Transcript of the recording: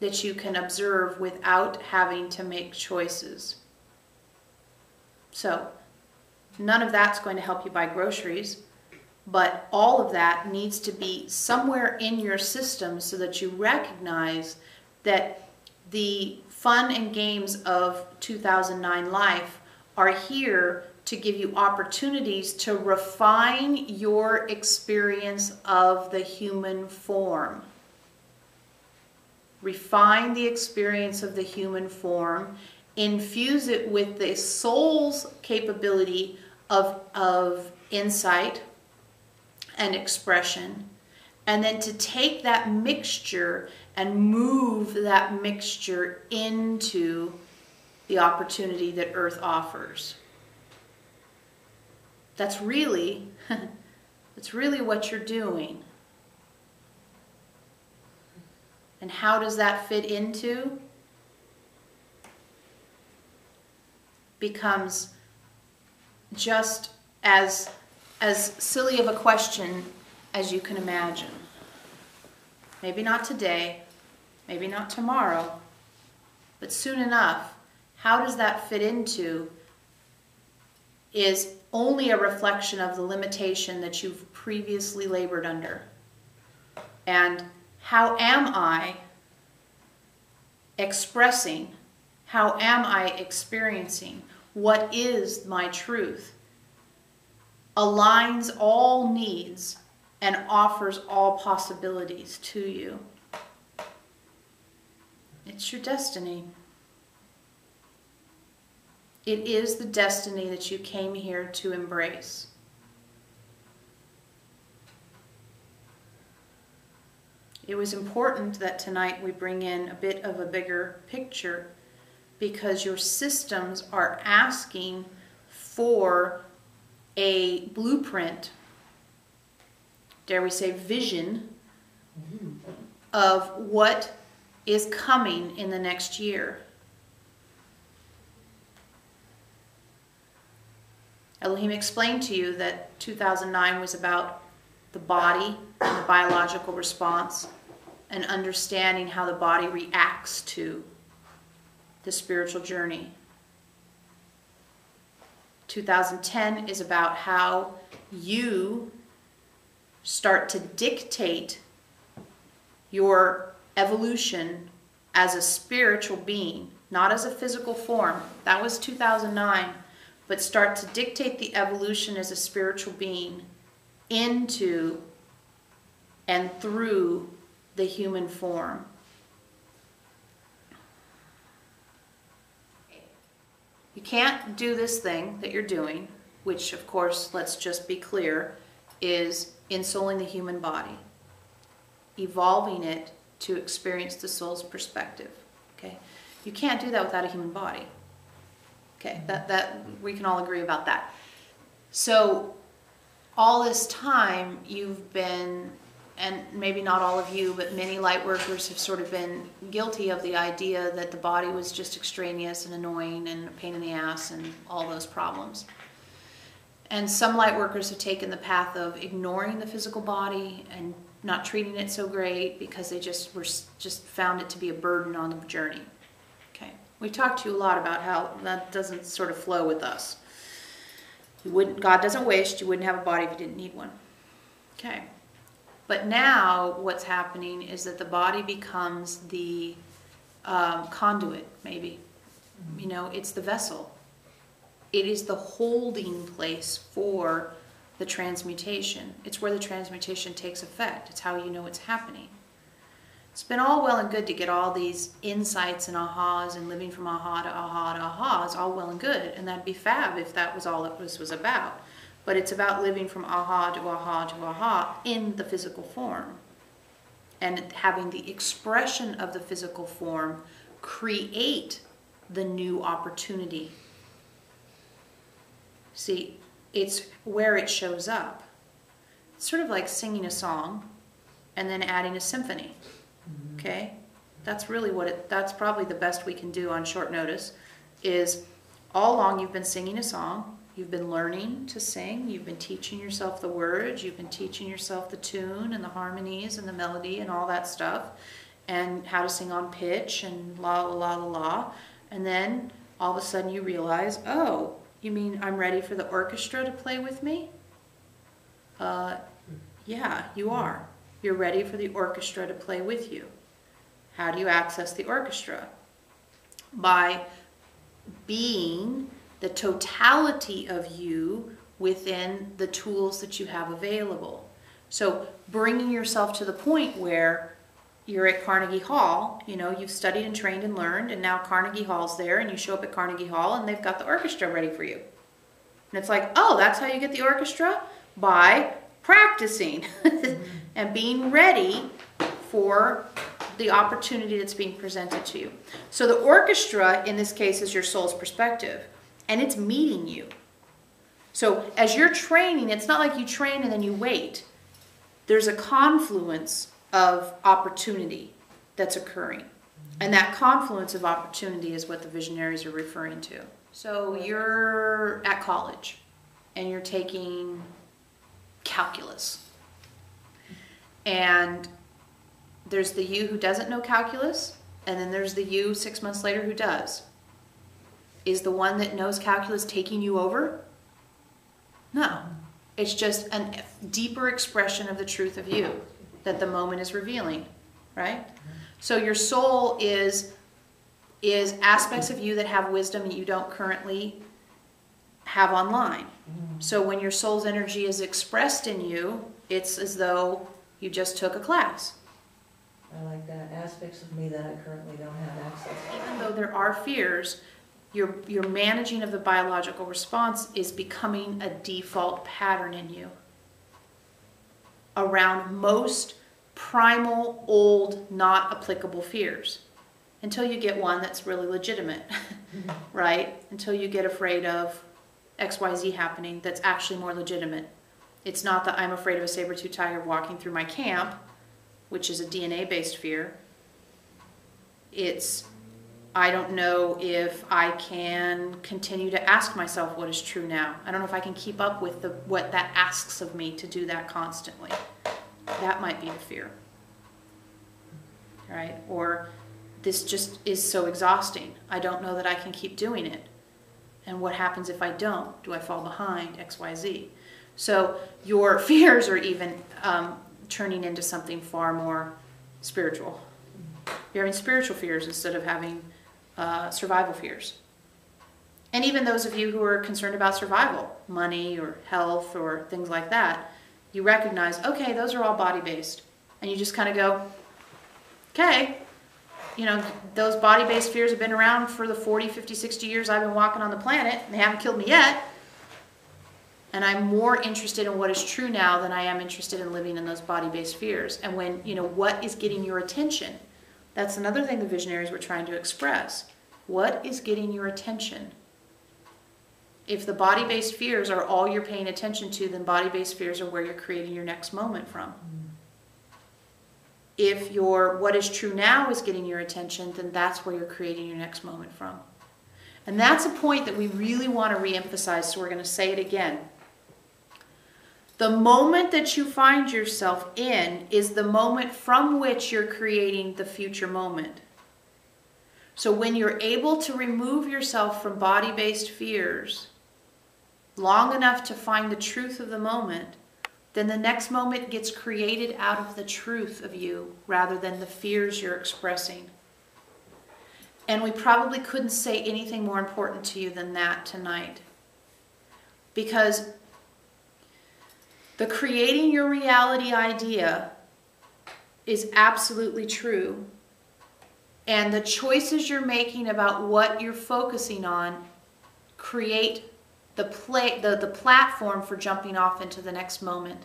that you can observe without having to make choices. So, none of that's going to help you buy groceries, but all of that needs to be somewhere in your system so that you recognize that the fun and games of 2009 life are here to give you opportunities to refine your experience of the human form. Refine the experience of the human form, infuse it with the soul's capability of insight and expression, and then to take that mixture and move that mixture into the opportunity that Earth offers. That's really what you're doing. And how does that fit into? Becomes just as silly of a question as you can imagine. Maybe not today, maybe not tomorrow, but soon enough. How does that fit into is only a reflection of the limitation that you've previously labored under. And how am I expressing? How am I experiencing? What is my truth? Aligns all needs and offers all possibilities to you. It's your destiny. It is the destiny that you came here to embrace. It was important that tonight we bring in a bit of a bigger picture because your systems are asking for a blueprint, dare we say vision, of what is coming in the next year. Elohim explained to you that 2009 was about the body and the biological response and understanding how the body reacts to the spiritual journey. 2010 is about how you start to dictate your evolution as a spiritual being, not as a physical form. That was 2009. But start to dictate the evolution as a spiritual being into and through the human form. You can't do this thing that you're doing, which of course, let's just be clear, is ensouling the human body, evolving it to experience the soul's perspective. Okay? You can't do that without a human body. Okay, that we can all agree about that. So all this time you've been, and maybe not all of you, but many light workers have sort of been guilty of the idea that the body was just extraneous and annoying and a pain in the ass and all those problems. And some light workers have taken the path of ignoring the physical body and not treating it so great because they just found it to be a burden on the journey. We talked to you a lot about how that doesn't sort of flow with us. God doesn't wish you wouldn't have a body if you didn't need one. Okay. But now what's happening is that the body becomes the conduit, maybe. You know, it's the vessel. It is the holding place for the transmutation. It's where the transmutation takes effect. It's how you know it's happening. It's been all well and good to get all these insights and ahas and living from aha to aha to aha is all well and good, and that'd be fab if that was all this was about. But it's about living from aha to aha to aha in the physical form and having the expression of the physical form create the new opportunity. See, it's where it shows up. It's sort of like singing a song and then adding a symphony. Okay, that's really that's probably the best we can do on short notice, is all along you've been singing a song, you've been learning to sing, you've been teaching yourself the words, you've been teaching yourself the tune and the harmonies and the melody and all that stuff, and how to sing on pitch and la la la la la. And then all of a sudden you realize, oh, you mean I'm ready for the orchestra to play with me? Yeah, you are. You're ready for the orchestra to play with you. How do you access the orchestra? By being the totality of you within the tools that you have available. So bringing yourself to the point where you're at Carnegie Hall, you know, you've studied and trained and learned, and now Carnegie Hall's there, and you show up at Carnegie Hall and they've got the orchestra ready for you. And it's like, oh, that's how you get the orchestra? By practicing and being ready for the opportunity that's being presented to you. So the orchestra, in this case, is your soul's perspective, and it's meeting you. So as you're training, it's not like you train and then you wait. There's a confluence of opportunity that's occurring. And that confluence of opportunity is what the visionaries are referring to. So you're at college and you're taking calculus. And there's the you who doesn't know calculus, and then there's the you 6 months later who does. Is the one that knows calculus taking you over? No. It's just a deeper expression of the truth of you that the moment is revealing, right? So your soul is aspects of you that have wisdom that you don't currently have online. So when your soul's energy is expressed in you, it's as though you just took a class. I like that. Aspects of me that I currently don't have access to. Even though there are fears, your managing of the biological response is becoming a default pattern in you around most primal, old, not applicable fears. Until you get one that's really legitimate, right? Until you get afraid of XYZ happening that's actually more legitimate. It's not that I'm afraid of a saber-toothed tiger walking through my camp, which is a DNA-based fear. It's, I don't know if I can continue to ask myself what is true now. I don't know if I can keep up with what that asks of me to do that constantly. That might be a fear, right? Or this just is so exhausting. I don't know that I can keep doing it. And what happens if I don't? Do I fall behind? X, Y, Z. So your fears are even turning into something far more spiritual. You're having spiritual fears instead of having survival fears. And even those of you who are concerned about survival, money or health or things like that, you recognize, okay, those are all body-based. And you just kind of go, okay, you know, those body-based fears have been around for the 40, 50, 60 years I've been walking on the planet, and they haven't killed me yet. And I'm more interested in what is true now than I am interested in living in those body-based fears. And when, you know, what is getting your attention? That's another thing the visionaries were trying to express. What is getting your attention? If the body-based fears are all you're paying attention to, then body-based fears are where you're creating your next moment from. If your what is true now is getting your attention, then that's where you're creating your next moment from. And that's a point that we really want to reemphasize, so we're going to say it again. The moment that you find yourself in is the moment from which you're creating the future moment. So when you're able to remove yourself from body-based fears long enough to find the truth of the moment, then the next moment gets created out of the truth of you rather than the fears you're expressing. And we probably couldn't say anything more important to you than that tonight. Because the creating your reality idea is absolutely true. And the choices you're making about what you're focusing on create the platform for jumping off into the next moment.